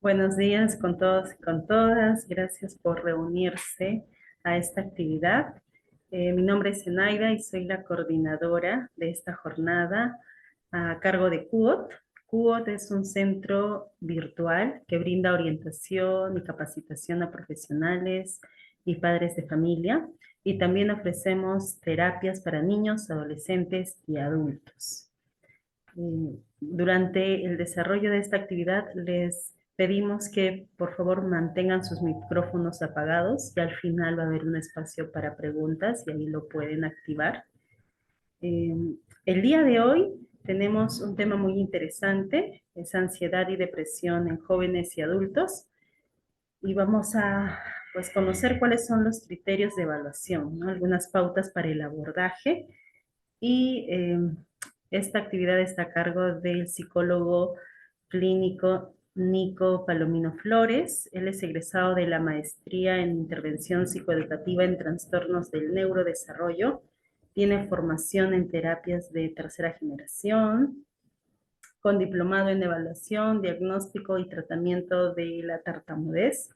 Buenos días con todos y con todas. Gracias por reunirse a esta actividad. Mi nombre es Zenaida y soy la coordinadora de esta jornada a cargo de QOT. QOT es un centro virtual que brinda orientación y capacitación a profesionales y padres de familia. Y también ofrecemos terapias para niños, adolescentes y adultos. Durante el desarrollo de esta actividad les pedimos que por favor mantengan sus micrófonos apagados y al final va a haber un espacio para preguntas y ahí lo pueden activar. Eh, el día de hoy tenemos un tema muy interesante, es ansiedad y depresión en jóvenes y adultos y vamos a pues conocer cuáles son los criterios de evaluación, ¿no? Algunas pautas para el abordaje y esta actividad está a cargo del psicólogo clínico Nico Palomino Flores. Él es egresado de la maestría en intervención psicoeducativa en trastornos del neurodesarrollo. Tiene formación en terapias de tercera generación, con diplomado en evaluación, diagnóstico y tratamiento de la tartamudez.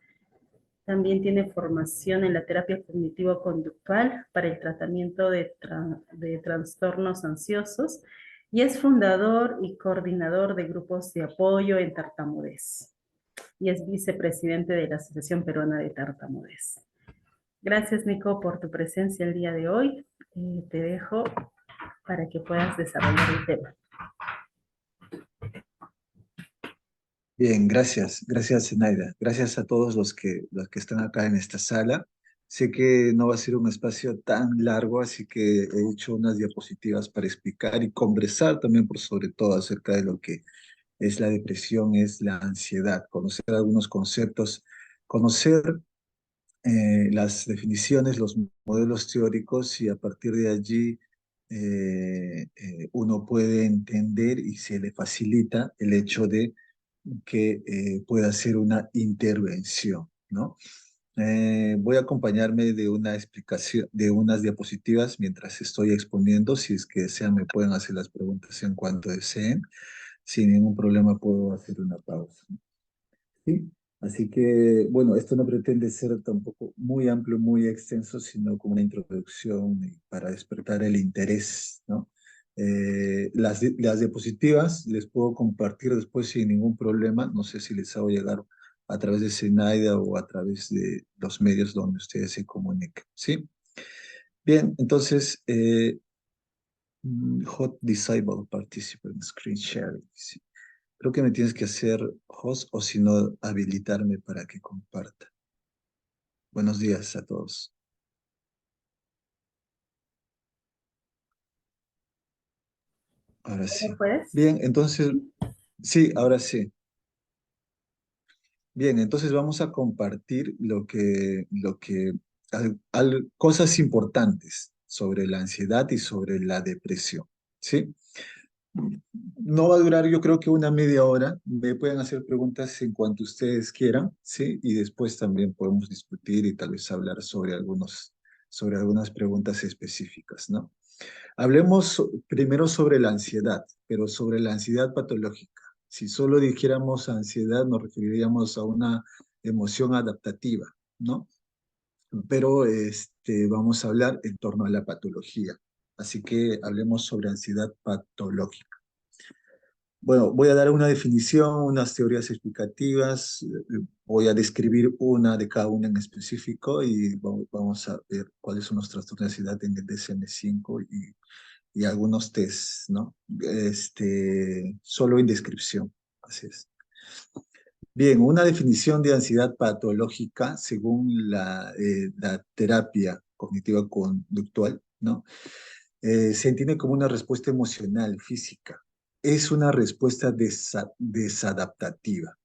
También tiene formación en la terapia cognitivo-conductual para el tratamiento de trastornos ansiosos y es fundador y coordinador de grupos de apoyo en tartamudez y es vicepresidente de la Asociación Peruana de Tartamudez. Gracias, Nico, por tu presencia el día de hoy. Te dejo para que puedas desarrollar el tema. Bien, gracias Zenaida. Gracias a todos los que están acá en esta sala. Sé que no va a ser un espacio tan largo, así que he hecho unas diapositivas para explicar y conversar también por sobre todo acerca de lo que es la depresión, es la ansiedad, conocer algunos conceptos, conocer las definiciones, los modelos teóricos y a partir de allí uno puede entender y se le facilita el hecho de que pueda hacer una intervención, ¿no? Voy a acompañarme de una explicación, de unas diapositivas mientras estoy exponiendo. Si es que desean, me pueden hacer las preguntas en cuanto deseen. Sin ningún problema puedo hacer una pausa. ¿Sí? Así que, bueno, esto no pretende ser tampoco muy amplio, muy extenso, sino como una introducción para despertar el interés, ¿no? Las diapositivas les puedo compartir después sin ningún problema. No sé si les hago llegar a través de Zenaida o a través de los medios donde ustedes se comuniquen, ¿sí? Bien, entonces, Hot Disable Participant Screen Sharing. ¿Sí? Creo que me tienes que hacer host o si no, habilitarme para que comparta. Buenos días a todos. Ahora ¿Cómo sí. puedes? Bien, entonces, sí, ahora sí. Bien, entonces vamos a compartir cosas importantes sobre la ansiedad y sobre la depresión, ¿sí? No va a durar, yo creo que una media hora. Me pueden hacer preguntas en cuanto ustedes quieran, ¿sí? Y después también podemos discutir y tal vez hablar sobre algunas preguntas específicas, ¿no? Hablemos primero sobre la ansiedad, pero sobre la ansiedad patológica. Si solo dijéramos ansiedad, nos referiríamos a una emoción adaptativa, ¿no? Pero vamos a hablar en torno a la patología. Así que hablemos sobre ansiedad patológica. Bueno, voy a dar una definición, unas teorías explicativas, voy a describir una de cada una en específico y vamos a ver cuáles son los trastornos de ansiedad en el DSM-5 y algunos tests, ¿no? Solo en descripción, así es. Bien, una definición de ansiedad patológica según la terapia cognitiva conductual, ¿no? Se entiende como una respuesta emocional, física. Es una respuesta desadaptativa.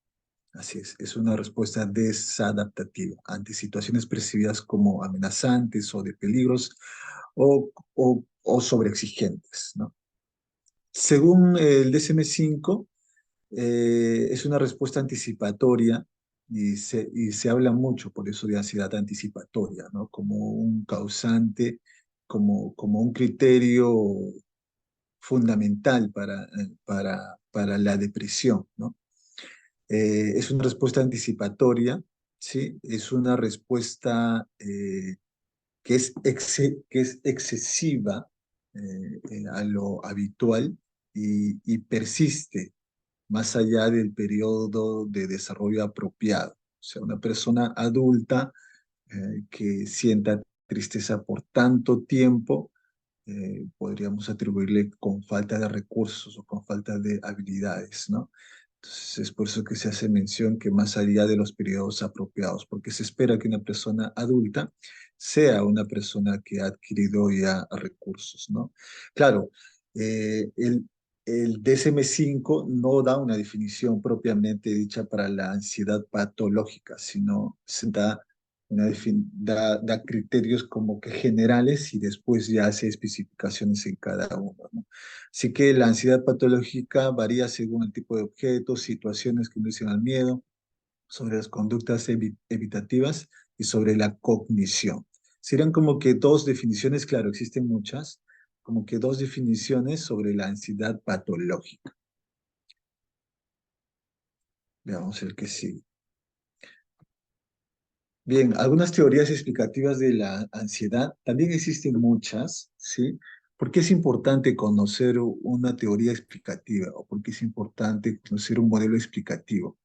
Así es una respuesta desadaptativa ante situaciones percibidas como amenazantes o de peligros o sobreexigentes, ¿no? Según el DSM-5, es una respuesta anticipatoria y se habla mucho por eso de ansiedad anticipatoria, ¿no? Como un causante, como un criterio fundamental para la depresión, ¿no? Es una respuesta anticipatoria, ¿sí? Es una respuesta que es excesiva a lo habitual y persiste más allá del periodo de desarrollo apropiado. O sea, una persona adulta que sienta tristeza por tanto tiempo, podríamos atribuirle con falta de recursos o con falta de habilidades, ¿no? Entonces es por eso que se hace mención que más allá de los periodos apropiados, porque se espera que una persona adulta sea una persona que ha adquirido ya recursos, ¿no? Claro, el DSM-5 no da una definición propiamente dicha para la ansiedad patológica, sino se da da criterios como que generales y después ya hace especificaciones en cada uno, ¿no? Así que la ansiedad patológica varía según el tipo de objetos, situaciones que inducen al miedo, sobre las conductas evitativas y sobre la cognición. Serían como que dos definiciones, claro, existen muchas, como que dos definiciones sobre la ansiedad patológica. Veamos el que sigue. Bien, algunas teorías explicativas de la ansiedad, también existen muchas, ¿sí? ¿Por qué es importante conocer una teoría explicativa o por qué es importante conocer un modelo explicativo?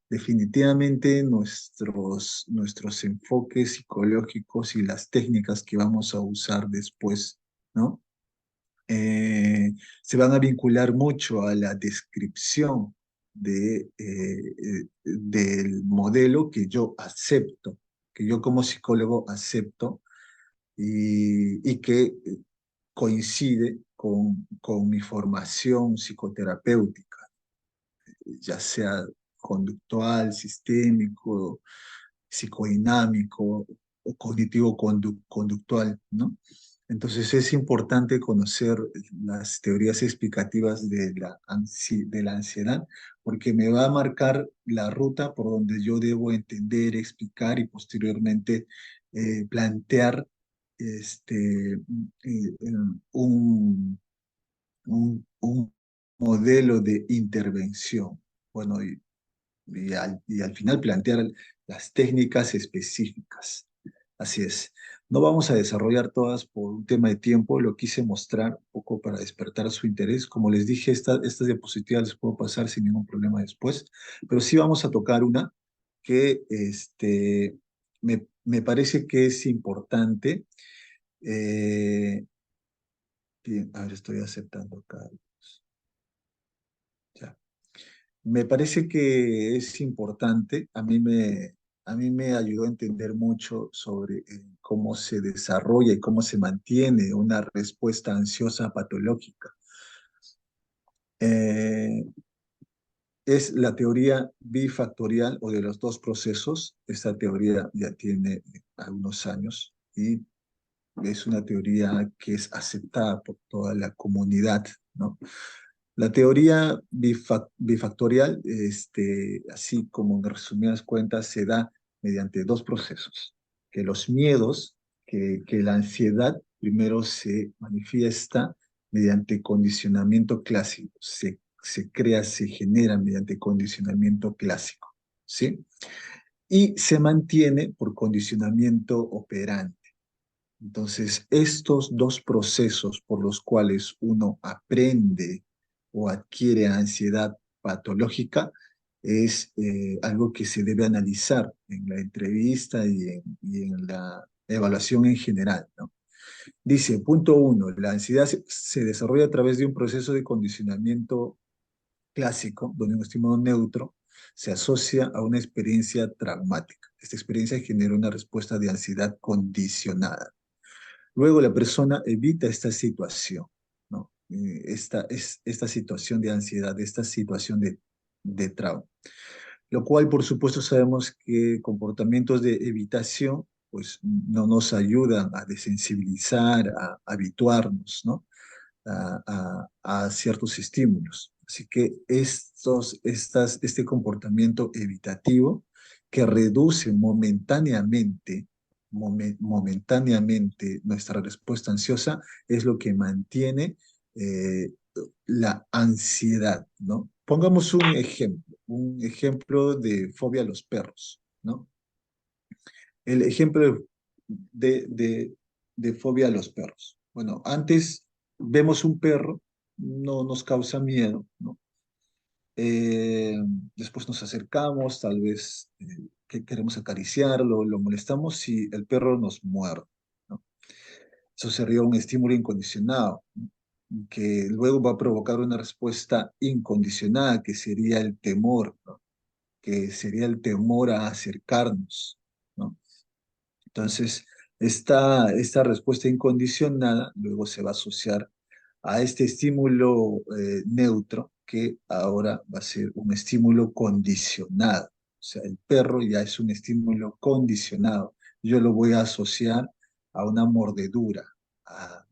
Definitivamente nuestros enfoques psicológicos y las técnicas que vamos a usar después, ¿no? Se van a vincular mucho a la descripción del modelo que yo acepto, que yo como psicólogo acepto y que coincide con mi formación psicoterapéutica, ya sea conductual, sistémico, psicodinámico o cognitivo-conductual, ¿no? Entonces es importante conocer las teorías explicativas de la ansiedad porque me va a marcar la ruta por donde yo debo entender, explicar y posteriormente plantear un, un modelo de intervención. Bueno, y al final plantear las técnicas específicas. Así es. No vamos a desarrollar todas por un tema de tiempo, lo quise mostrar un poco para despertar su interés. Como les dije, estas diapositivas les puedo pasar sin ningún problema después, pero sí vamos a tocar una que me parece que es importante. Bien, a ver, estoy aceptando acá. Ya. Me parece que es importante, a mí me ayudó a entender mucho sobre cómo se desarrolla y cómo se mantiene una respuesta ansiosa patológica. Eh, es la teoría bifactorial o de los dos procesos. Esta teoría ya tiene algunos años y es una teoría que es aceptada por toda la comunidad, ¿no? La teoría bifactorial, así como en resumidas cuentas, se da mediante dos procesos. Que los miedos, que la ansiedad primero se manifiesta mediante condicionamiento clásico, se crea, se genera mediante condicionamiento clásico, ¿sí? Y se mantiene por condicionamiento operante. Entonces, estos dos procesos por los cuales uno aprende o adquiere ansiedad patológica es algo que se debe analizar en la entrevista y en la evaluación en general, ¿no? Dice, punto uno, la ansiedad se desarrolla a través de un proceso de condicionamiento clásico, donde un estímulo neutro se asocia a una experiencia traumática. Esta experiencia genera una respuesta de ansiedad condicionada. Luego la persona evita esta situación, ¿no? Esta situación de ansiedad, esta situación de trauma. Lo cual, por supuesto, sabemos que comportamientos de evitación pues no nos ayudan a desensibilizar, a habituarnos, ¿no? A ciertos estímulos. Así que este comportamiento evitativo que reduce momentáneamente nuestra respuesta ansiosa es lo que mantiene la ansiedad, ¿no? Pongamos un ejemplo. un ejemplo de fobia a los perros, ¿no? El ejemplo de, de, de fobia a los perros. Bueno, antes vemos un perro, no nos causa miedo, ¿no? Eh, Después nos acercamos, tal vez que queremos acariciarlo, lo molestamos y el perro nos muerde, ¿no? Eso sería un estímulo incondicionado, ¿no? Que luego va a provocar una respuesta incondicionada, que sería el temor, ¿no? Que sería el temor a acercarnos, ¿no? Entonces, esta respuesta incondicionada luego se va a asociar a este estímulo neutro, que ahora va a ser un estímulo condicionado. O sea, el perro ya es un estímulo condicionado. Yo lo voy a asociar a una mordedura, a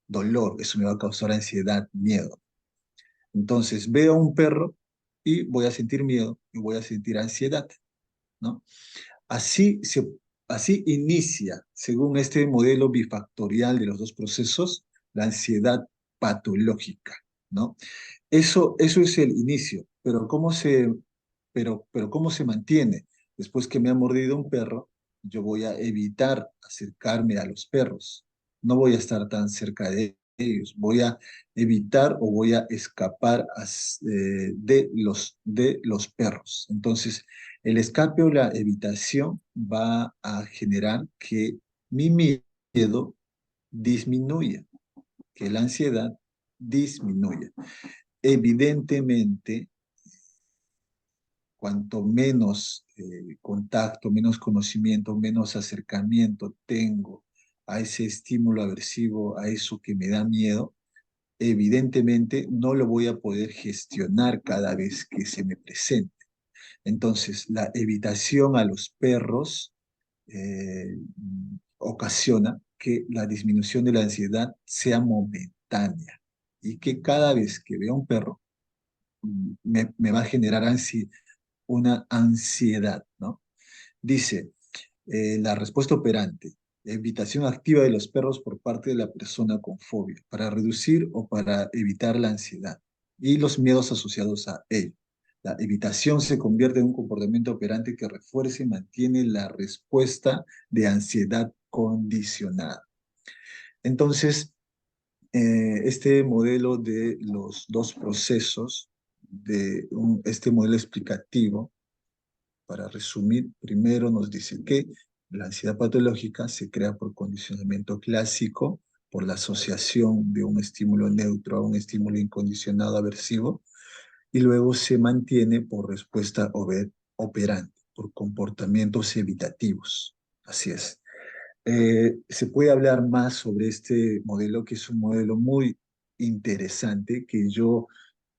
dolor. Eso me va a causar ansiedad, miedo. Entonces, veo a un perro y voy a sentir miedo y voy a sentir ansiedad, ¿no? Así, así inicia, según este modelo bifactorial de los dos procesos, la ansiedad patológica, ¿no? Eso es el inicio, pero ¿cómo se mantiene? Después que me ha mordido un perro, yo voy a evitar acercarme a los perros. No voy a estar tan cerca de ellos. Voy a evitar o voy a escapar de los perros. Entonces, el escape o la evitación va a generar que mi miedo disminuya, que la ansiedad disminuya. Evidentemente, cuanto menos contacto, menos conocimiento, menos acercamiento tengo a ese estímulo aversivo, a eso que me da miedo, evidentemente no lo voy a poder gestionar cada vez que se me presente. Entonces, la evitación a los perros ocasiona que la disminución de la ansiedad sea momentánea y que cada vez que vea un perro me va a generar una ansiedad, ¿no? Dice, la respuesta operante, evitación activa de los perros por parte de la persona con fobia, para reducir o para evitar la ansiedad y los miedos asociados a ello. La evitación se convierte en un comportamiento operante que refuerza y mantiene la respuesta de ansiedad condicionada. Entonces, este modelo de los dos procesos, este modelo explicativo, para resumir, primero nos dice que la ansiedad patológica se crea por condicionamiento clásico, por la asociación de un estímulo neutro a un estímulo incondicionado aversivo, y luego se mantiene por respuesta operante, por comportamientos evitativos. Así es. Se puede hablar más sobre este modelo, que es un modelo muy interesante, que yo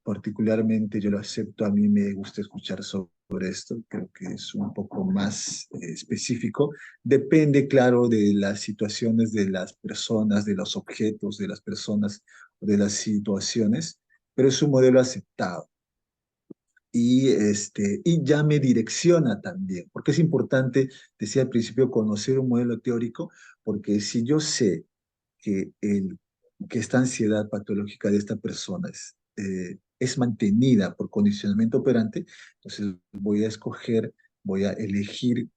particularmente yo lo acepto, a mí me gusta escuchar sobre esto, creo que es un poco más específico. Depende, claro, de las situaciones de las personas, de los objetos, de las personas, de las situaciones, pero es un modelo aceptado y ya me direcciona también, porque es importante, decía al principio, conocer un modelo teórico, porque si yo sé que, que esta ansiedad patológica de esta persona es mantenida por condicionamiento operante, entonces voy a escoger, voy a elegir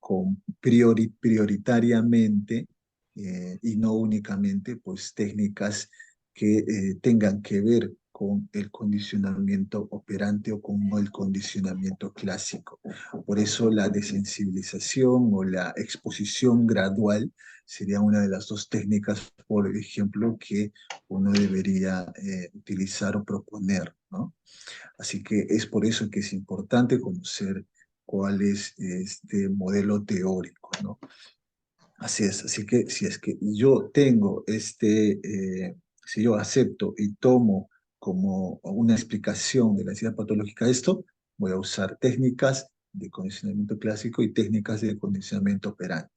prioritariamente y no únicamente pues técnicas que tengan que ver con el condicionamiento operante o con el condicionamiento clásico. Por eso la desensibilización o la exposición gradual sería una de las dos técnicas, por ejemplo, que uno debería utilizar o proponer, ¿no? Así que es por eso que es importante conocer cuál es este modelo teórico, ¿no? Así es, así que si es que yo tengo si yo acepto y tomo como una explicación de la ansiedad patológica esto, voy a usar técnicas de condicionamiento clásico y técnicas de condicionamiento operante,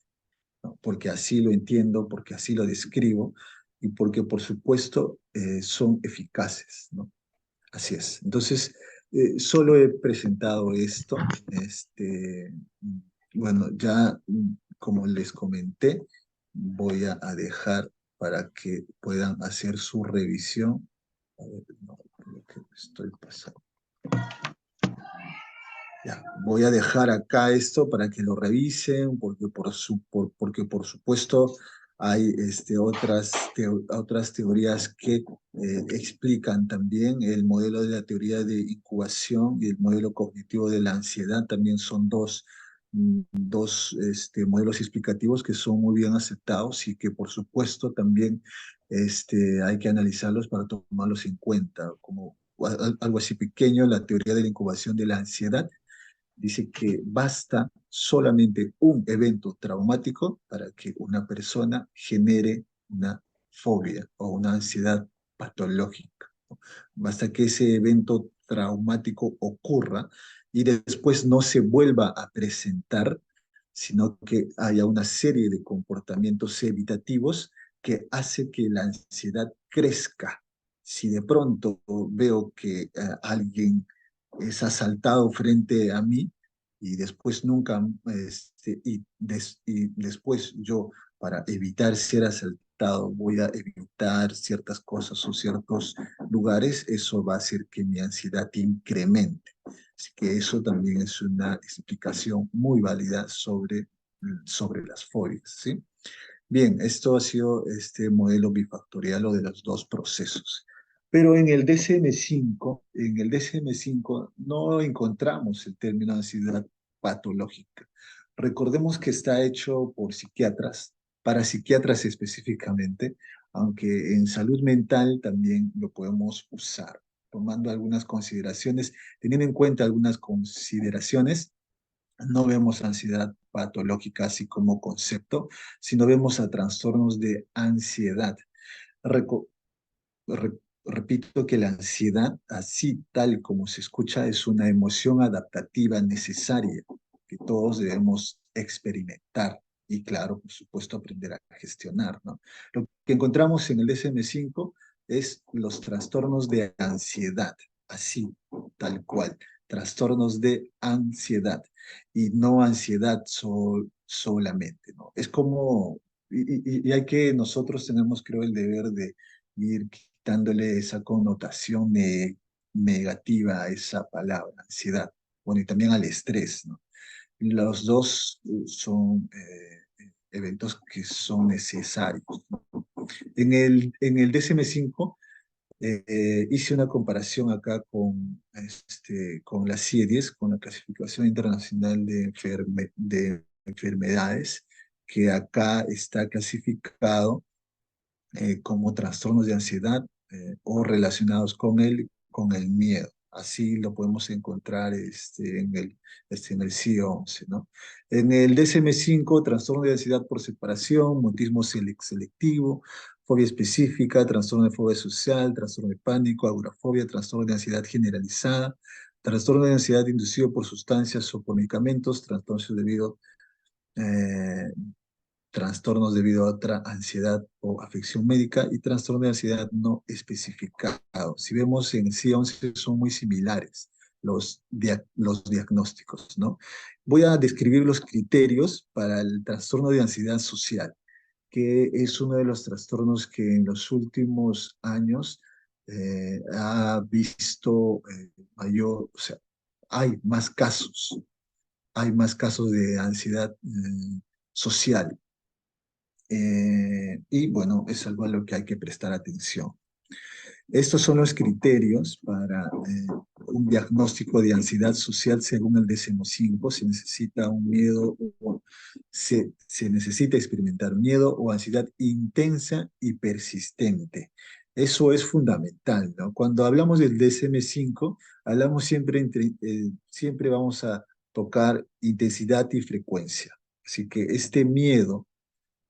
¿no? Porque así lo entiendo, porque así lo describo y porque por supuesto son eficaces, ¿no? Así es. Entonces, solo he presentado esto. Bueno, ya como les comenté, voy a dejar para que puedan hacer su revisión. A ver, no, lo que estoy pasando. voy a dejar acá esto para que lo revisen, porque por supuesto hay otras teorías que explican también el modelo de la teoría de incubación y el modelo cognitivo de la ansiedad. También son dos modelos explicativos que son muy bien aceptados y que por supuesto también hay que analizarlos para tomarlos en cuenta. Como algo así pequeño, la teoría de la incubación de la ansiedad dice que basta solamente un evento traumático para que una persona genere una fobia o una ansiedad patológica. Basta que ese evento traumático ocurra y después no se vuelva a presentar, sino que haya una serie de comportamientos evitativos que hace que la ansiedad crezca. Si de pronto veo que alguien es asaltado frente a mí y después nunca, y después yo, para evitar ser asaltado, voy a evitar ciertas cosas o ciertos lugares, eso va a hacer que mi ansiedad incremente. Así que eso también es una explicación muy válida sobre las fobias, ¿sí? Bien, esto ha sido este modelo bifactorial o de los dos procesos. Pero en el DSM-5 no encontramos el término ansiedad patológica. Recordemos que está hecho por psiquiatras, para psiquiatras específicamente, aunque en salud mental también lo podemos usar, tomando algunas consideraciones, teniendo en cuenta algunas consideraciones. No vemos ansiedad patológica así como concepto, sino vemos a trastornos de ansiedad. Reco- Repito que la ansiedad, así tal como se escucha, es una emoción adaptativa necesaria que todos debemos experimentar y, claro, por supuesto, aprender a gestionar, ¿no? Lo que encontramos en el DSM-5 es los trastornos de ansiedad, así, tal cual, trastornos de ansiedad y no ansiedad solamente, ¿no? Es como, y hay que, nosotros tenemos, creo, el deber de ir quitándole esa connotación negativa a esa palabra, ansiedad, bueno, y también al estrés, ¿no? Los dos son eventos que son necesarios, ¿no? En el DSM-5 hice una comparación acá con la CIE-10, con la Clasificación Internacional de Enfermedades, que acá está clasificado como trastornos de ansiedad o relacionados con el miedo. Así lo podemos encontrar en el CIE-11, ¿no? En el DSM-5, trastorno de ansiedad por separación, mutismo selectivo, fobia específica, trastorno de fobia social, trastorno de pánico, agorafobia, trastorno de ansiedad generalizada, trastorno de ansiedad inducido por sustancias o por medicamentos, trastornos debido eh, trastornos debido a otra ansiedad o afección médica y trastorno de ansiedad no especificado. Si vemos en C11 son muy similares los diagnósticos, ¿no? Voy a describir los criterios para el trastorno de ansiedad social, que es uno de los trastornos que en los últimos años ha visto mayor, o sea, hay más casos de ansiedad social. Y bueno, es algo a lo que hay que prestar atención. Estos son los criterios para un diagnóstico de ansiedad social según el DSM-5. Se necesita un miedo, se necesita experimentar miedo o ansiedad intensa y persistente. Eso es fundamental, ¿no? Cuando hablamos del DSM-5, hablamos siempre vamos a tocar intensidad y frecuencia. Así que este miedo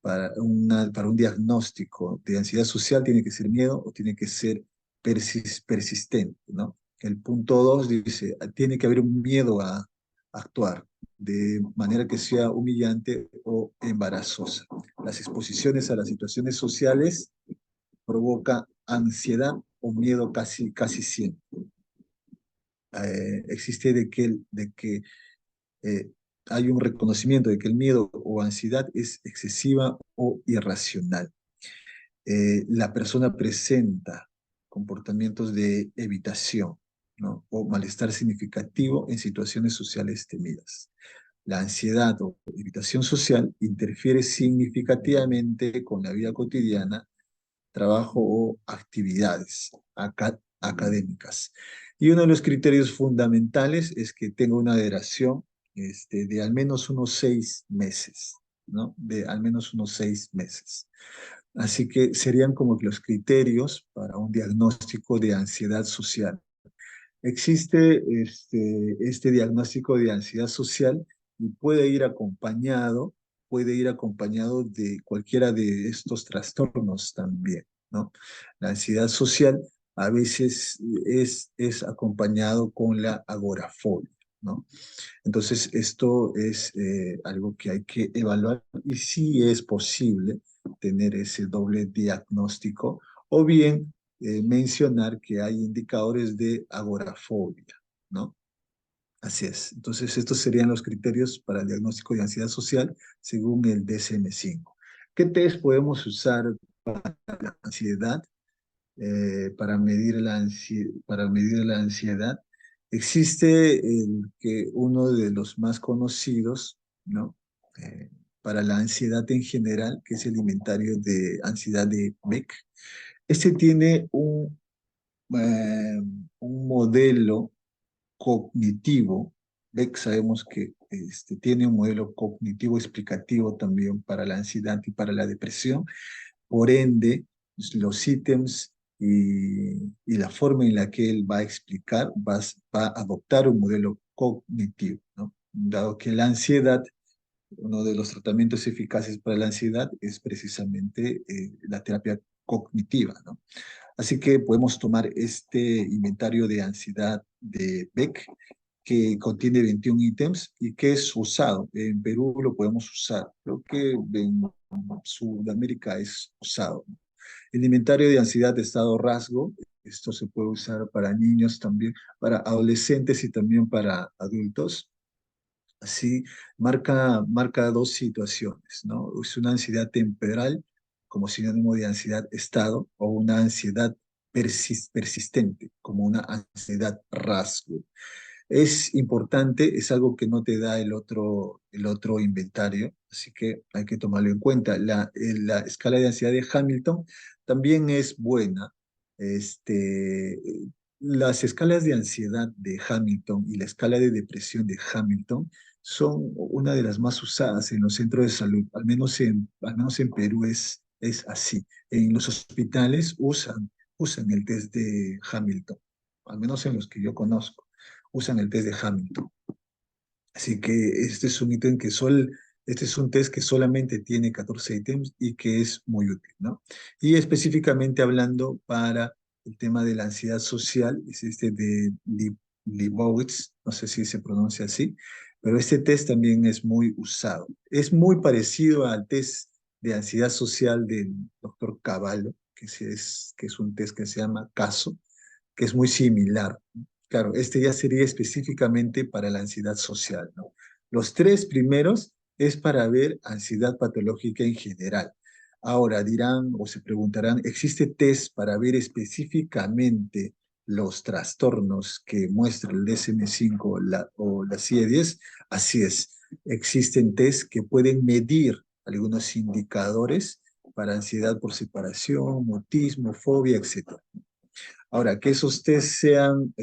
para un diagnóstico de ansiedad social tiene que ser miedo o tiene que ser persistente, ¿no? El punto 2 dice, tiene que haber un miedo a actuar de manera que sea humillante o embarazosa. Las exposiciones a las situaciones sociales provoca ansiedad o miedo casi siempre. Existe de que eh, hay un reconocimiento de que el miedo o ansiedad es excesiva o irracional. La persona presenta comportamientos de evitación. ¿no? O malestar significativo en situaciones sociales temidas. La ansiedad o evitación social interfiere significativamente con la vida cotidiana, trabajo o actividades académicas. Y uno de los criterios fundamentales es que tenga una duración de al menos unos 6 meses, ¿no? De al menos unos 6 meses. Así que serían como que los criterios para un diagnóstico de ansiedad social. Existe este diagnóstico de ansiedad social y puede ir acompañado de cualquiera de estos trastornos también, ¿no? La ansiedad social a veces es acompañado con la agorafobia, ¿no? Entonces, esto es algo que hay que evaluar y sí es posible tener ese doble diagnóstico o bien mencionar que hay indicadores de agorafobia, ¿no? Así es. Entonces, estos serían los criterios para el diagnóstico de ansiedad social según el DSM-5. ¿Qué test podemos usar para la ansiedad? Para medir la ansiedad. Existe uno de los más conocidos, ¿no? Para la ansiedad en general, que es el inventario de ansiedad de Beck. Este tiene un modelo cognitivo. Beck sabemos que tiene un modelo cognitivo explicativo también para la ansiedad y para la depresión. Por ende, los ítems y la forma en la que él va a explicar va a adoptar un modelo cognitivo, ¿no? Dado que la ansiedad, uno de los tratamientos eficaces para la ansiedad es precisamente la terapia cognitiva, ¿no? Así que podemos tomar este inventario de ansiedad de Beck, que contiene 21 ítems y que es usado. En Perú lo podemos usar. Creo que en Sudamérica es usado. El inventario de ansiedad de estado rasgo, esto se puede usar para niños también, para adolescentes y también para adultos. Así marca dos situaciones, ¿no? Es una ansiedad temporal como sinónimo de ansiedad estado o una ansiedad persistente como una ansiedad rasgo. Es importante, es algo que no te da el otro inventario, así que hay que tomarlo en cuenta. La escala de ansiedad de Hamilton también es buena. Este, las escalas de ansiedad de Hamilton y la escala de depresión de Hamilton son una de las más usadas en los centros de salud, al menos en Perú es así. En los hospitales usan el test de Hamilton, al menos en los que yo conozco usan el test de Hamilton. Así que este es un test que solamente tiene 14 ítems y que es muy útil, ¿no? Y específicamente hablando para el tema de la ansiedad social, es este de Leibowitz, no sé si se pronuncia así, pero este test también es muy usado. Es muy parecido al test de ansiedad social del doctor Cavallo, que es un test que se llama CASO, que es muy similar. Claro, este ya sería específicamente para la ansiedad social, ¿no? Los tres primeros es para ver ansiedad patológica en general. Ahora dirán o se preguntarán, ¿existe test para ver específicamente los trastornos que muestra el DSM-5 o la CIE-10? Así es, existen test que pueden medir algunos indicadores para ansiedad por separación, autismo, fobia, etc. Ahora, que esos test sean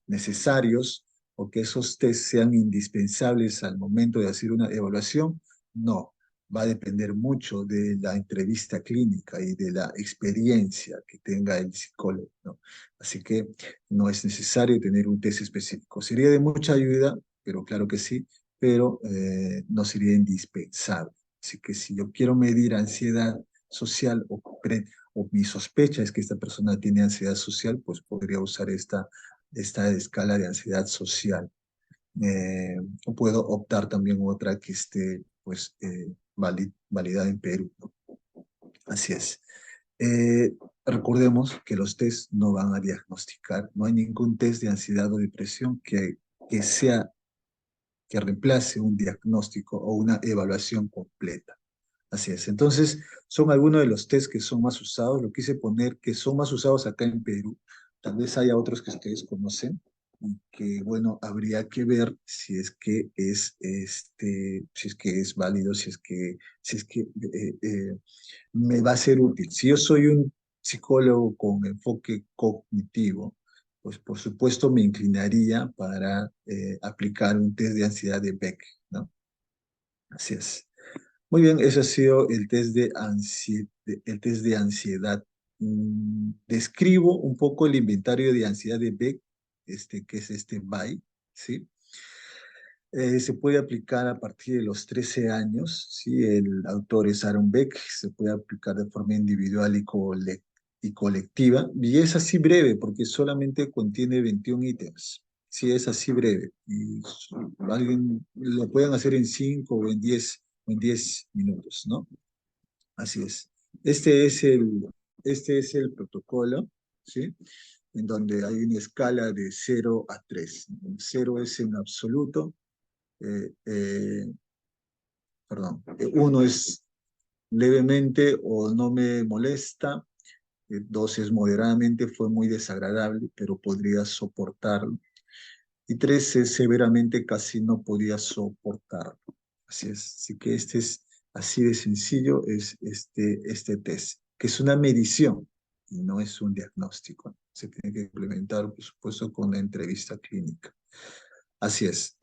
necesarios o que esos test sean indispensables al momento de hacer una evaluación, no. Va a depender mucho de la entrevista clínica y de la experiencia que tenga el psicólogo, ¿no? Así que no es necesario tener un test específico. Sería de mucha ayuda, pero claro que sí, pero no sería indispensable. Así que si yo quiero medir ansiedad social o mi sospecha es que esta persona tiene ansiedad social, pues podría usar esta escala de ansiedad social. O puedo optar también otra que esté pues, validada en Perú, ¿no? Así es. Recordemos que los test no van a diagnosticar, no hay ningún test de ansiedad o depresión que reemplace un diagnóstico o una evaluación completa. Así es. Entonces, son algunos de los test que son más usados. Lo quise poner que son más usados acá en Perú, Tal vez haya otros que ustedes conocen y que, bueno, habría que ver si es que es, si es que es válido, si es que me va a ser útil. Si yo soy un psicólogo con enfoque cognitivo, pues por supuesto me inclinaría para aplicar un test de ansiedad de Beck, ¿no? Así es. Muy bien, eso ha sido el test de ansiedad. Describo un poco el inventario de ansiedad de Beck, que es este BAI, ¿sí? Se puede aplicar a partir de los 13 años, ¿sí? El autor es Aaron Beck, se puede aplicar de forma individual y colectiva, y es así breve, porque solamente contiene 21 ítems. Sí, es así breve, y alguien lo pueden hacer en 5 o en 10 minutos, ¿no? Así es. Este es el, este es el protocolo, ¿sí? En donde hay una escala de 0 a 3. 0 es en absoluto, eh, eh, perdón, 1 es levemente o no me molesta, 2 es moderadamente, fue muy desagradable, pero podría soportarlo, y 3 es severamente, casi no podía soportarlo. Así es, así que este es así de sencillo, es este test, que es una medición y no es un diagnóstico. Se tiene que implementar, por supuesto, con una entrevista clínica. Así es.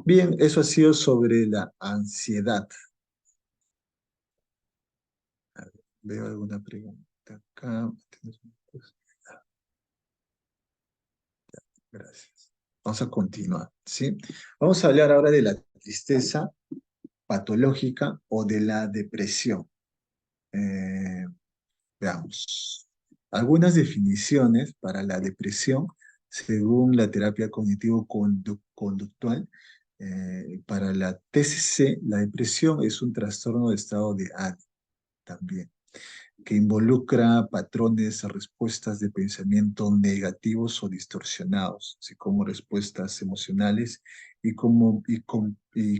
Bien, eso ha sido sobre la ansiedad. A ver, veo alguna pregunta acá. Gracias. Vamos a continuar, ¿sí? Vamos a hablar ahora de la tristeza patológica o de la depresión. Eh, Veamos. Algunas definiciones para la depresión, según la terapia cognitivo-conductual. Para la TCC, la depresión es un trastorno de estado de ánimo también, que involucra patrones, respuestas de pensamiento negativos o distorsionados, así como respuestas emocionales y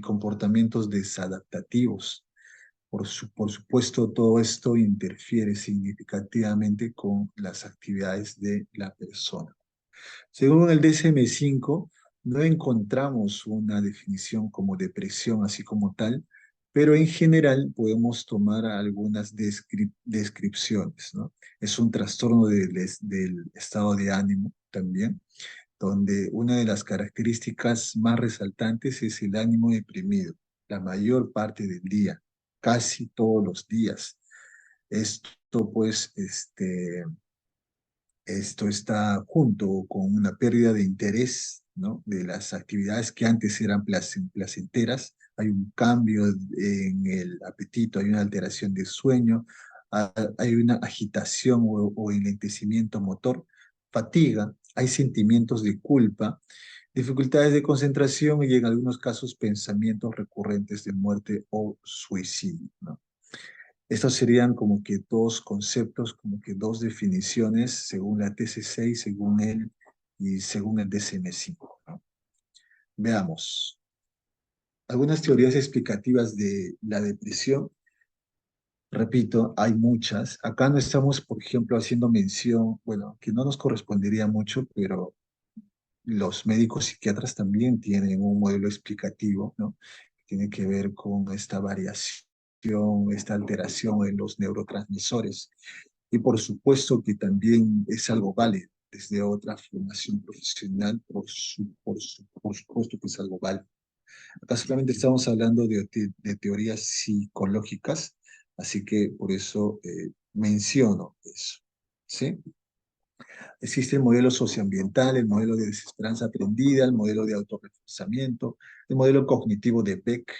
comportamientos desadaptativos. Por supuesto, todo esto interfiere significativamente con las actividades de la persona. Según el DSM-5, no encontramos una definición como depresión así como tal, pero en general podemos tomar algunas descripciones, ¿no? Es un trastorno del estado de ánimo también, donde una de las características más resaltantes es el ánimo deprimido, la mayor parte del día, casi todos los días. Esto pues, esto está junto con una pérdida de interés, ¿no? De las actividades que antes eran placenteras. Hay un cambio en el apetito, hay una alteración de sueño, hay una agitación o enlentecimiento motor, fatiga, hay sentimientos de culpa, dificultades de concentración y en algunos casos pensamientos recurrentes de muerte o suicidio, ¿no? Estos serían como que dos conceptos, como que dos definiciones según la TCC según él y según el DSM-5, ¿no? Veamos. Algunas teorías explicativas de la depresión. Repito, hay muchas. Acá no estamos, por ejemplo, haciendo mención, bueno, que no nos correspondería mucho, pero los médicos psiquiatras también tienen un modelo explicativo, ¿no? Que tiene que ver con esta variación, esta alteración en los neurotransmisores. Y por supuesto que también es algo válido desde otra formación profesional, por supuesto que es algo válido. Acá solamente estamos hablando de teorías psicológicas, así que por eso menciono eso, ¿sí? Existe el modelo socioambiental, el modelo de desesperanza aprendida, el modelo de autorreforzamiento, el modelo cognitivo de Beck,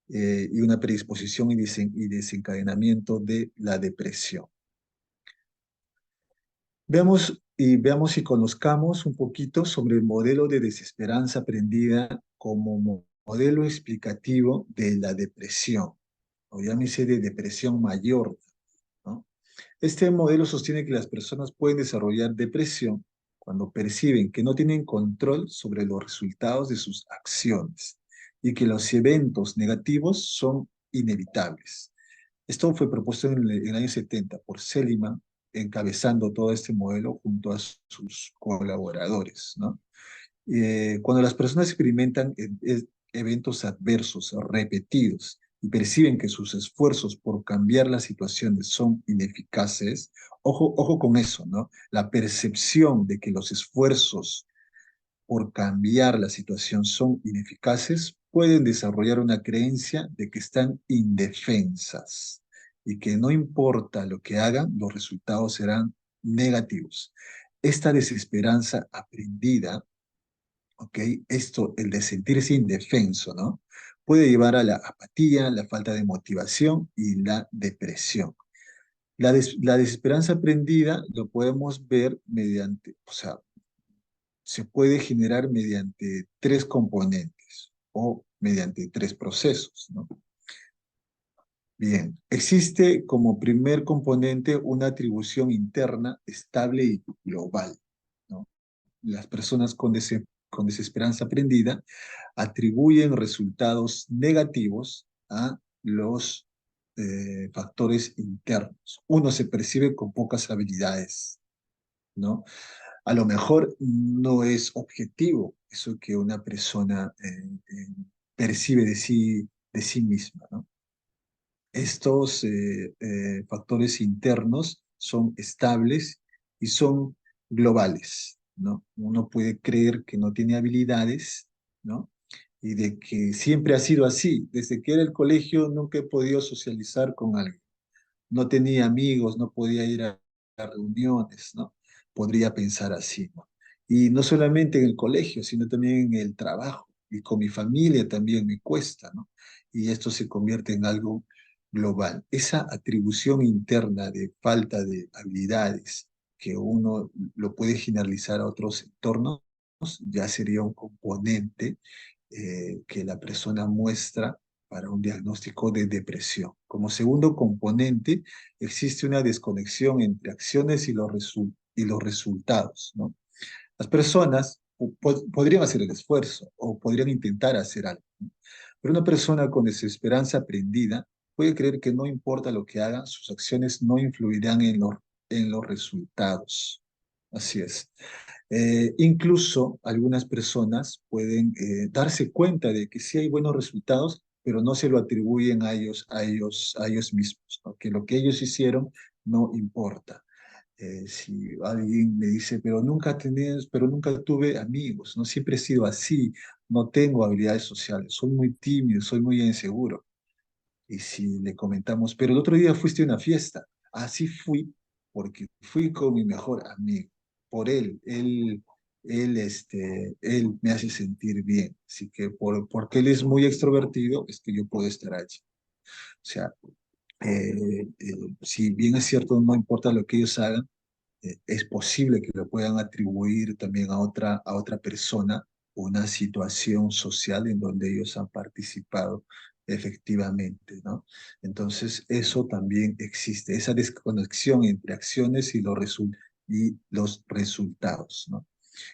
y una predisposición y desencadenamiento de la depresión. Veamos y conozcamos un poquito sobre el modelo de desesperanza aprendida como modelo explicativo de la depresión, o llámese de depresión mayor, ¿no? Este modelo sostiene que las personas pueden desarrollar depresión cuando perciben que no tienen control sobre los resultados de sus acciones y que los eventos negativos son inevitables. Esto fue propuesto en el año 70 por Seligman, encabezando todo este modelo junto a sus colaboradores, ¿no? Cuando las personas experimentan eventos adversos repetidos y perciben que sus esfuerzos por cambiar las situaciones son ineficaces, ojo con eso, ¿no? La percepción de que los esfuerzos por cambiar la situación son ineficaces pueden desarrollar una creencia de que están indefensas y que no importa lo que hagan, los resultados serán negativos. Esta desesperanza aprendida, ¿ok? Esto, el de sentirse indefenso, ¿no? Puede llevar a la apatía, la falta de motivación y la depresión. La desesperanza aprendida lo podemos ver mediante, o sea, se puede generar mediante tres componentes o mediante tres procesos, ¿no? Bien, existe como primer componente una atribución interna estable y global, ¿no? Las personas con desesperanza aprendida atribuyen resultados negativos a los factores internos. Uno se percibe con pocas habilidades, ¿no? A lo mejor no es objetivo eso que una persona percibe de sí misma, ¿no? Estos factores internos son estables y son globales, ¿no? Uno puede creer que no tiene habilidades, ¿no? Y de que siempre ha sido así. Desde que era el colegio nunca he podido socializar con alguien. No tenía amigos, no podía ir a reuniones, ¿no? Podría pensar así, ¿no? Y no solamente en el colegio, sino también en el trabajo. Y con mi familia también me cuesta, ¿no? Y esto se convierte en algo global. Esa atribución interna de falta de habilidades que uno lo puede generalizar a otros entornos, ya sería un componente que la persona muestra para un diagnóstico de depresión. Como segundo componente, existe una desconexión entre acciones y los resultados, ¿no? Las personas podrían hacer el esfuerzo o podrían intentar hacer algo, ¿no? Pero una persona con desesperanza aprendida puede creer que no importa lo que haga, sus acciones no influirán en los resultados. Así es. Incluso algunas personas pueden darse cuenta de que sí hay buenos resultados, pero no se lo atribuyen a ellos mismos, ¿no? Que lo que ellos hicieron no importa. Si alguien me dice, pero nunca tuve amigos, no siempre he sido así, no tengo habilidades sociales, soy muy tímido, soy muy inseguro. Y si le comentamos, pero el otro día fuiste a una fiesta, así fui, porque fui con mi mejor amigo, por él me hace sentir bien, así que porque él es muy extrovertido, es que yo puedo estar allí. O sea, si bien es cierto, no importa lo que ellos hagan, es posible que lo puedan atribuir también a otra persona, una situación social en donde ellos han participado efectivamente, ¿no? Entonces, eso también existe, esa desconexión entre acciones y los resultados, ¿no?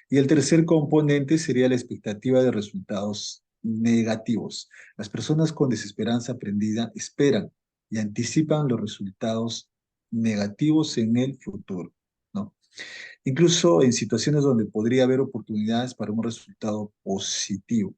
Y el tercer componente sería la expectativa de resultados negativos. Las personas con desesperanza aprendida esperan y anticipan los resultados negativos en el futuro, ¿no? Incluso en situaciones donde podría haber oportunidades para un resultado positivo.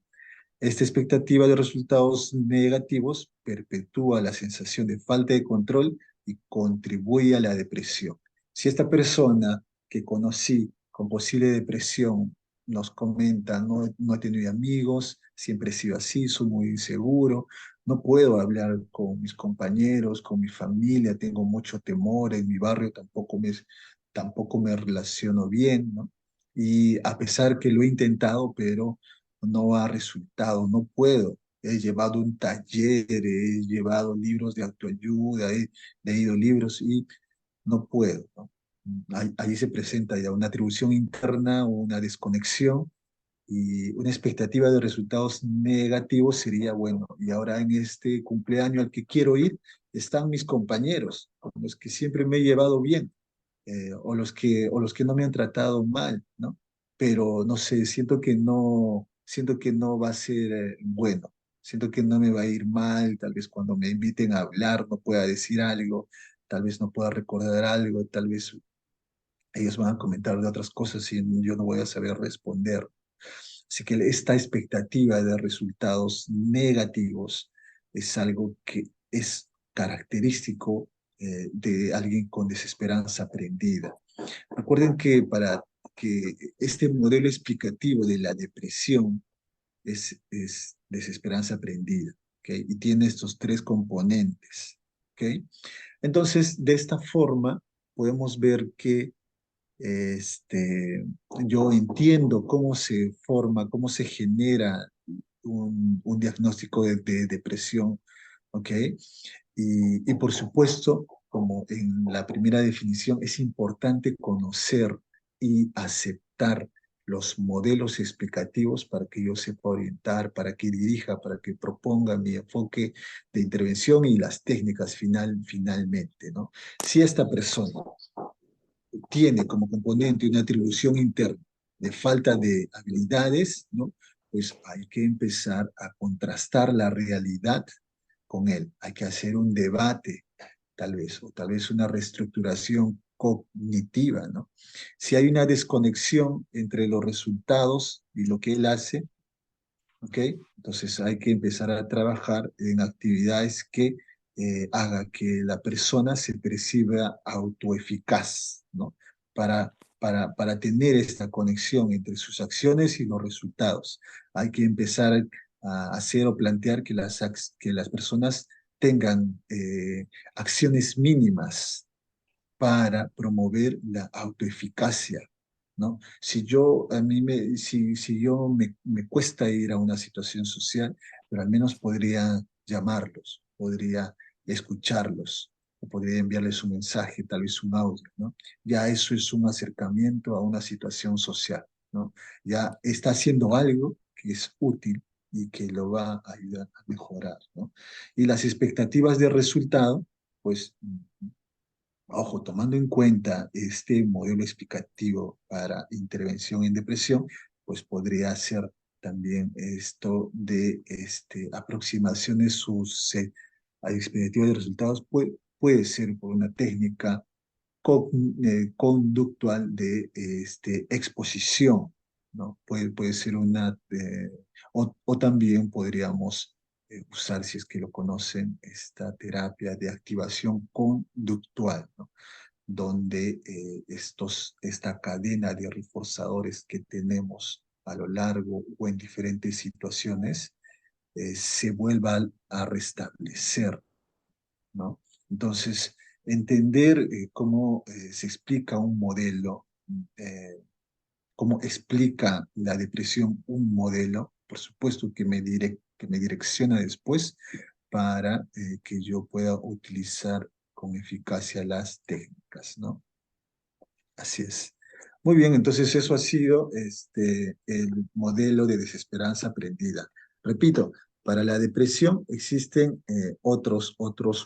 Esta expectativa de resultados negativos perpetúa la sensación de falta de control y contribuye a la depresión. Si esta persona que conocí con posible depresión nos comenta, no he tenido amigos, siempre he sido así, soy muy inseguro, no puedo hablar con mis compañeros, con mi familia, tengo mucho temor, en mi barrio tampoco me relaciono bien, ¿no? Y a pesar que lo he intentado, pero no ha resultado, no puedo. He llevado un taller, he llevado libros de autoayuda, he leído libros y no puedo, ¿no? Ahí se presenta ya una atribución interna, una desconexión y una expectativa de resultados negativos sería, bueno, y ahora en este cumpleaños al que quiero ir están mis compañeros, con los que siempre me he llevado bien, o los que no me han tratado mal, ¿no? Pero no sé, siento que no va a ser bueno, siento que no me va a ir mal, tal vez cuando me inviten a hablar no pueda decir algo, tal vez no pueda recordar algo, tal vez ellos van a comentar de otras cosas y yo no voy a saber responder. Así que esta expectativa de resultados negativos es algo que es característico de alguien con desesperanza aprendida. Recuerden que para que este modelo explicativo de la depresión es desesperanza aprendida, ¿ok? Y tiene estos tres componentes, ¿ok? Entonces, de esta forma, podemos ver que este, yo entiendo cómo se forma, cómo se genera un diagnóstico de depresión, ¿ok? Y por supuesto, como en la primera definición, es importante conocer y aceptar los modelos explicativos para que yo sepa orientar, para que dirija, para que proponga mi enfoque de intervención y las técnicas finalmente, ¿no? Si esta persona tiene como componente una atribución interna de falta de habilidades, ¿no? Pues hay que empezar a contrastar la realidad con él. Hay que hacer un debate, tal vez, o tal vez una reestructuración cognitiva, ¿no? Si hay una desconexión entre los resultados y lo que él hace, ¿ok? Entonces hay que empezar a trabajar en actividades que haga que la persona se perciba autoeficaz, ¿no? Para tener esta conexión entre sus acciones y los resultados. Hay que empezar a hacer o plantear que que las personas tengan acciones mínimas para promover la autoeficacia, ¿no? Si yo me cuesta ir a una situación social, pero al menos podría llamarlos, podría escucharlos, o podría enviarles un mensaje, tal vez un audio, ¿no? Ya eso es un acercamiento a una situación social, ¿no? Ya está haciendo algo que es útil y que lo va a ayudar a mejorar, ¿no? Y las expectativas de resultado, pues ojo, tomando en cuenta este modelo explicativo para intervención en depresión, pues podría ser también esto de aproximaciones a expectativas de resultados, puede ser por una técnica conductual de exposición, ¿no? Puede ser o también podríamos usar, si es que lo conocen, esta terapia de activación conductual, ¿no? Donde esta cadena de reforzadores que tenemos a lo largo o en diferentes situaciones se vuelva a restablecer, ¿no? Entonces, entender cómo se explica un modelo, eh, cómo explica la depresión un modelo, por supuesto que me direcciona después para que yo pueda utilizar con eficacia las técnicas, ¿no? Así es. Muy bien, entonces eso ha sido el modelo de desesperanza aprendida. Repito, para la depresión existen otros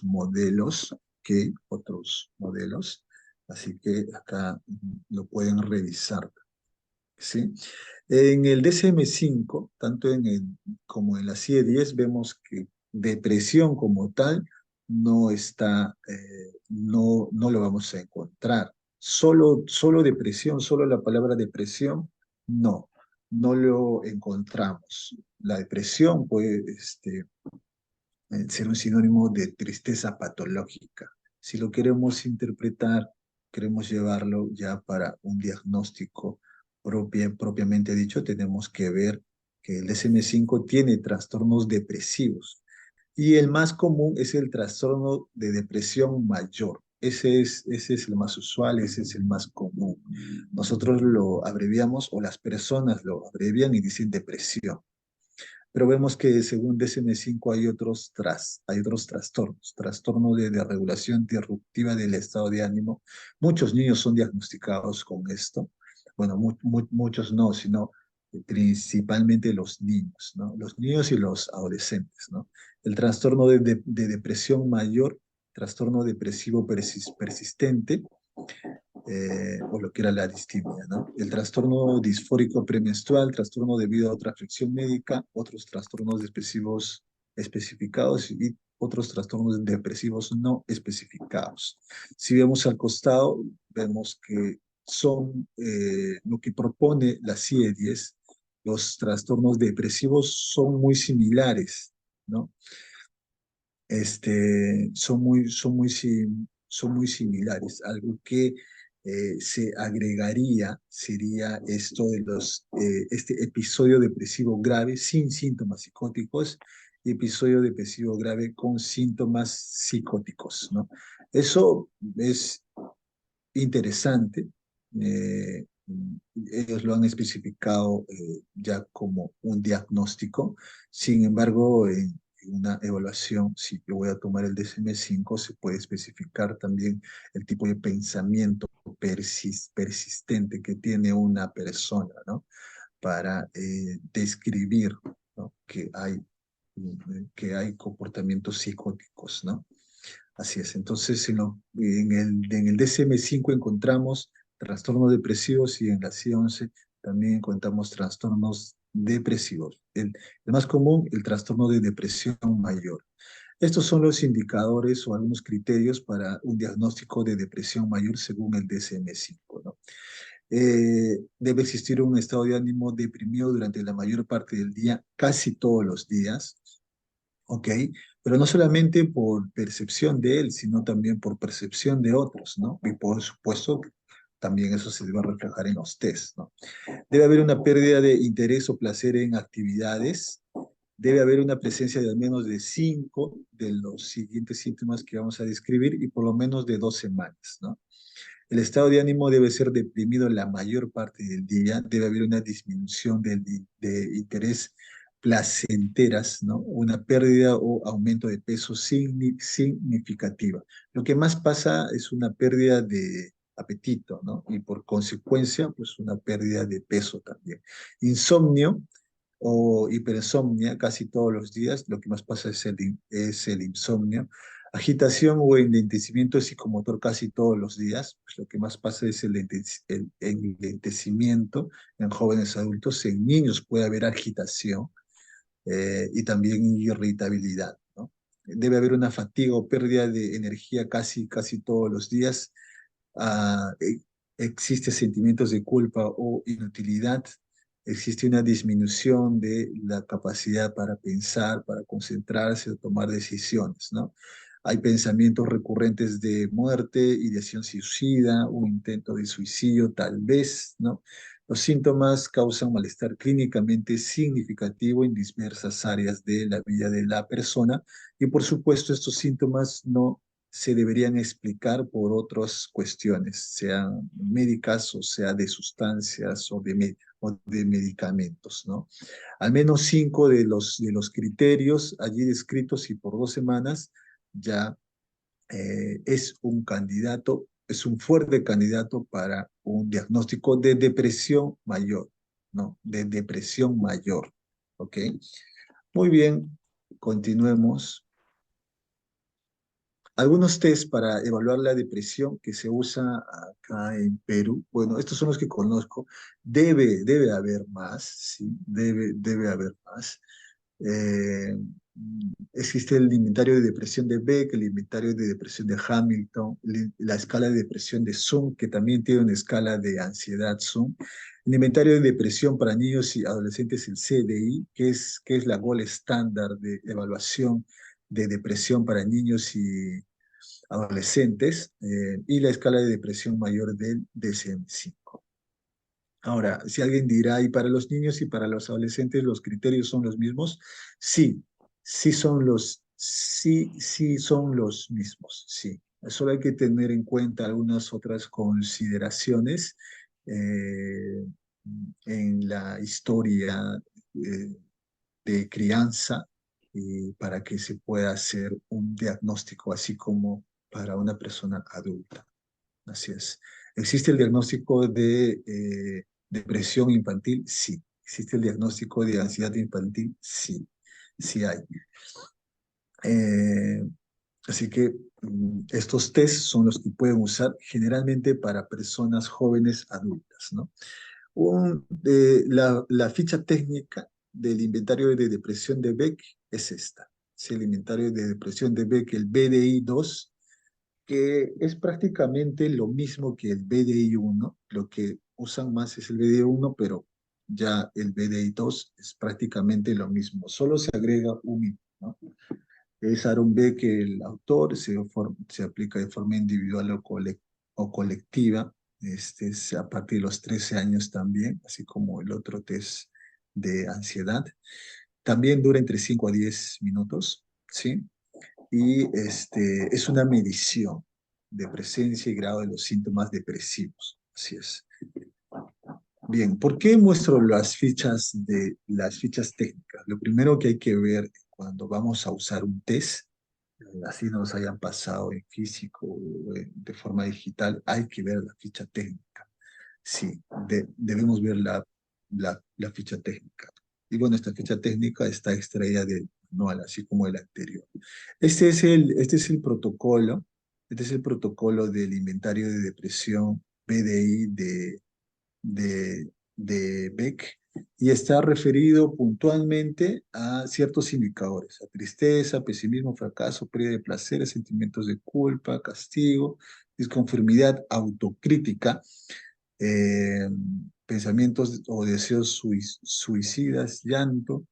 modelos, otros modelos, así que acá lo pueden revisar, ¿sí? En el DSM-5, tanto como en la CIE-10, vemos que depresión como tal no lo vamos a encontrar. Solo depresión, solo la palabra depresión, no lo encontramos. La depresión puede ser un sinónimo de tristeza patológica. Si lo queremos interpretar, queremos llevarlo ya para un diagnóstico propiamente dicho, tenemos que ver que el DSM-5 tiene trastornos depresivos y el más común es el trastorno de depresión mayor. Ese es el más usual, ese es el más común. Nosotros lo abreviamos o las personas lo abrevian y dicen depresión, pero vemos que según DSM-5 hay otros trastornos, trastorno de regulación disruptiva del estado de ánimo. Muchos niños son diagnosticados con esto. Bueno, muchos no, sino principalmente los niños, ¿no? Los niños y los adolescentes, ¿no? El trastorno de depresión mayor, trastorno depresivo persistente, o lo que era la distimia, ¿no? El trastorno disfórico premenstrual, trastorno debido a otra afección médica, otros trastornos depresivos especificados y otros trastornos depresivos no especificados. Si vemos al costado, vemos que son lo que propone la CIE-10, los trastornos depresivos son muy similares, ¿no? Son muy similares. Algo que se agregaría sería esto de este episodio depresivo grave sin síntomas psicóticos y episodio depresivo grave con síntomas psicóticos, ¿no? Eso es interesante. eh, Ellos lo han especificado ya como un diagnóstico. Sin embargo, en una evaluación, si yo voy a tomar el DSM-5, se puede especificar también el tipo de pensamiento persistente que tiene una persona, ¿no? Para describir, ¿no? Que hay comportamientos psicóticos, ¿no? Así es. Entonces, en el DSM-5 encontramos trastornos depresivos y en la C11 también encontramos trastornos depresivos. El más común, el trastorno de depresión mayor. Estos son los indicadores o algunos criterios para un diagnóstico de depresión mayor según el DSM-5, ¿no? Debe existir un estado de ánimo deprimido durante la mayor parte del día, casi todos los días. ¿Ok? Pero no solamente por percepción de él, sino también por percepción de otros, ¿no? Y por supuesto, también eso se debe reflejar en los test, ¿no? Debe haber una pérdida de interés o placer en actividades. Debe haber una presencia de al menos de 5 de los siguientes síntomas que vamos a describir y por lo menos de 2 semanas, ¿no? El estado de ánimo debe ser deprimido la mayor parte del día, debe haber una disminución de interés placenteras, ¿no? Una pérdida o aumento de peso significativa. Lo que más pasa es una pérdida de apetito, ¿no? Y por consecuencia, pues una pérdida de peso también. Insomnio o hiperinsomnia casi todos los días, lo que más pasa es el insomnio. Agitación o enlentecimiento psicomotor casi todos los días, pues lo que más pasa es el enlentecimiento en jóvenes adultos. En niños puede haber agitación y también irritabilidad, ¿no? Debe haber una fatiga o pérdida de energía casi todos los días. Ah, existe sentimientos de culpa o inutilidad, existe una disminución de la capacidad para pensar, para concentrarse o tomar decisiones, ¿no? Hay pensamientos recurrentes de muerte, ideación suicida, un intento de suicidio tal vez, ¿no? Los síntomas causan malestar clínicamente significativo en diversas áreas de la vida de la persona y por supuesto estos síntomas no se deberían explicar por otras cuestiones, sean médicas o sea de sustancias o de medicamentos, ¿no? Al menos 5 de los criterios allí descritos y por 2 semanas ya es un candidato, es un fuerte candidato para un diagnóstico de depresión mayor, ¿no? De depresión mayor, ¿ok? Muy bien, continuemos. Algunos test para evaluar la depresión que se usa acá en Perú, bueno, estos son los que conozco, debe haber más, sí, debe haber más. Eh, Existe el inventario de depresión de Beck, el inventario de depresión de Hamilton, la escala de depresión de Zoom, que también tiene una escala de ansiedad Zoom, el inventario de depresión para niños y adolescentes, el CDI, que es la gold estándar de evaluación de depresión para niños y adolescentes, y la escala de depresión mayor del DSM-5. Ahora, si alguien dirá, ¿y para los niños y para los adolescentes los criterios son los mismos? Sí, sí son los mismos, sí. Solo hay que tener en cuenta algunas otras consideraciones eh, en la historia eh, de crianza para que se pueda hacer un diagnóstico, así como para una persona adulta. Así es. ¿Existe el diagnóstico de depresión infantil? Sí. ¿Existe el diagnóstico de ansiedad infantil? Sí. Sí hay. Eh, Así que estos tests son los que pueden usar generalmente para personas jóvenes adultas, ¿no? La ficha técnica del inventario de depresión de Beck es esta. ¿sí? El inventario de depresión de Beck, el BDI-2, que es prácticamente lo mismo que el BDI-1. Lo que usan más es el BDI-1, pero ya el BDI-2 es prácticamente lo mismo. Solo se agrega un I, ¿no? Es Aaron Beck el autor, se aplica de forma individual o colectiva. Este es a partir de los 13 años también, así como el otro test de ansiedad. También dura entre 5 a 10 minutos, ¿sí? Y es una medición de presencia y grado de los síntomas depresivos. Así es. Bien, ¿por qué muestro las fichas técnicas? Lo primero que hay que ver cuando vamos a usar un test, así nos hayan pasado en físico o de forma digital, hay que ver la ficha técnica. Sí, debemos ver la ficha técnica. Y bueno, esta ficha técnica está extraída del manual, así como el anterior. Este es el protocolo del inventario de depresión BDI de Beck, y está referido puntualmente a ciertos indicadores: a tristeza, pesimismo, fracaso, pérdida de placer, sentimientos de culpa, castigo, disconformidad, autocrítica, eh, pensamientos o deseos suicidas, llanto,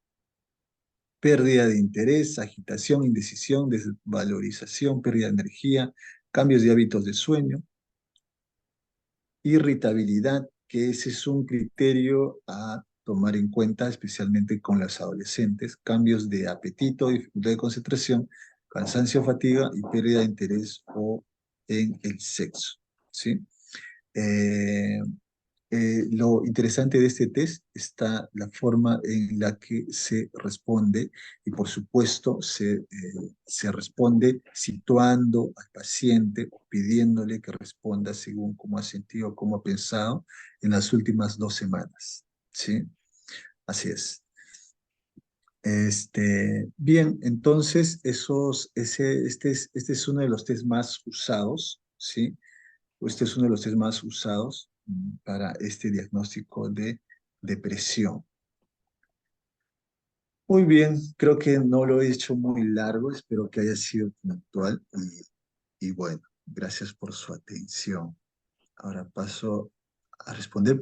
pérdida de interés, agitación, indecisión, desvalorización, pérdida de energía, cambios de hábitos de sueño, irritabilidad, que ese es un criterio a tomar en cuenta, especialmente con las adolescentes, cambios de apetito, dificultad de concentración, cansancio, fatiga y pérdida de interés o en el sexo, ¿sí? Eh, lo interesante de este test está la forma en la que se responde, y por supuesto se responde situando al paciente o pidiéndole que responda según cómo ha sentido, cómo ha pensado en las últimas 2 semanas. ¿Sí? Así es. Bien, entonces este es uno de los test más usados, ¿sí? Este es uno de los test más usados para este diagnóstico de depresión. Muy bien, creo que no lo he hecho muy largo, espero que haya sido puntual y bueno, gracias por su atención. Ahora paso a responder